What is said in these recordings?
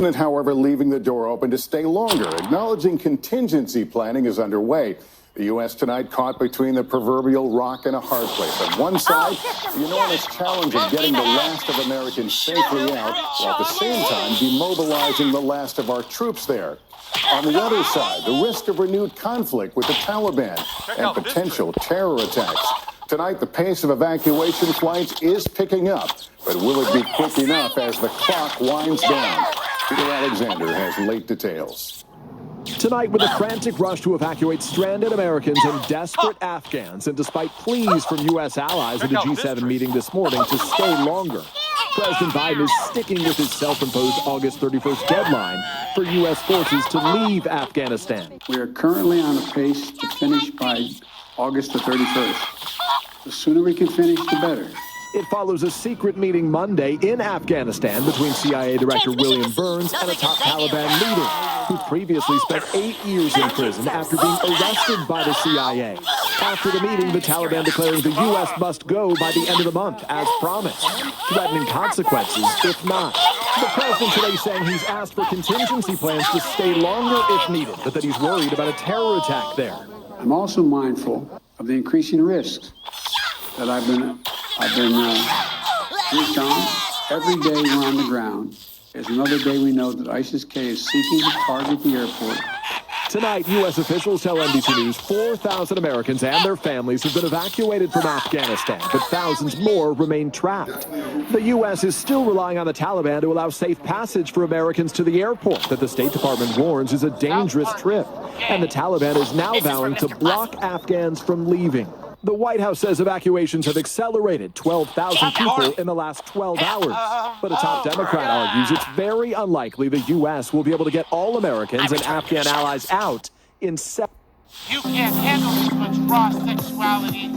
president, however, leaving the door open to stay longer, acknowledging contingency planning is underway. The U.S. tonight caught between the proverbial rock and a hard place. On one side, the enormous challenge of getting the last of Americans safely out, while at the same time demobilizing the last of our troops there. On the other side, the risk of renewed conflict with the Taliban and potential terror attacks. Tonight, the pace of evacuation flights is picking up, but will it be quick enough as the clock winds down? Peter Alexander has late details. Tonight, with a frantic rush to evacuate stranded Americans and desperate Afghans, and despite pleas from U.S. allies at a G7 meeting this morning to stay longer, President Biden is sticking with his self-imposed August 31st deadline for U.S. forces to leave Afghanistan. We are currently on a pace to finish by August the 31st. The sooner we can finish, the better. It follows a secret meeting Monday in Afghanistan between CIA Director William Burns and a top Taliban leader who previously spent 8 years in prison after being arrested by the CIA. After the meeting, the Taliban declaring the U.S. must go by the end of the month, as promised, threatening consequences if not. The president today saying he's asked for contingency plans to stay longer if needed, but that he's worried about a terror attack there. I'm also mindful of the increasing risks that I've been briefed on. Every day we're on the ground is another day we know that ISIS-K is seeking to target the airport. Tonight, U.S. officials tell NBC News 4,000 Americans and their families have been evacuated from Afghanistan, but thousands more remain trapped. The U.S. is still relying on the Taliban to allow safe passage for Americans to the airport that the State Department warns is a dangerous trip. And the Taliban is now vowing to block Afghans from leaving. The White House says evacuations have accelerated 12,000 people in the last 12 hours. But a top Democrat argues it's very unlikely the U.S. will be able to get all Americans and Afghan allies out in 7. You can't handle this much raw sexuality.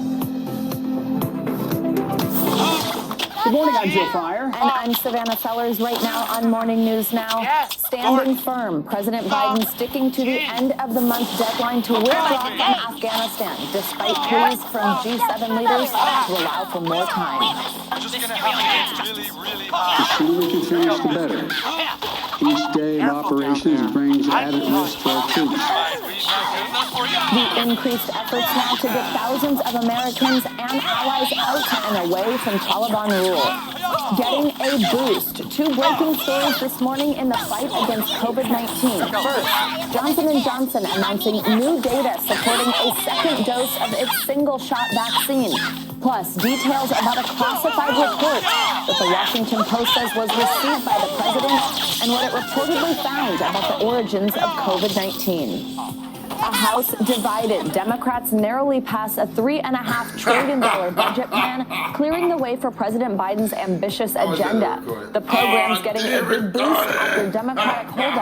Good morning, I'm Jill Fryer. And I'm Savannah Fellers. Right now on Morning News Now. Standing firm, President Biden sticking to the end of the month deadline to withdraw from Afghanistan, despite pleas from G7 leaders to allow for more time. The sooner we can finish, the better. Each day of operations brings added risk to our troops. The increased efforts now to get thousands of Americans and allies out and away from Taliban rule. Getting a boost. 2 breaking stories this morning in the fight against COVID-19. First, Johnson & Johnson announcing new data supporting a second dose of its single-shot vaccine. Plus, details about a classified report that the Washington Post says was received by the president and what it reportedly found about the origins of COVID-19. A House divided. Democrats narrowly pass a $3.5 trillion budget plan, clearing the way for President Biden's ambitious agenda. The program's getting a big boost after Democratic holdouts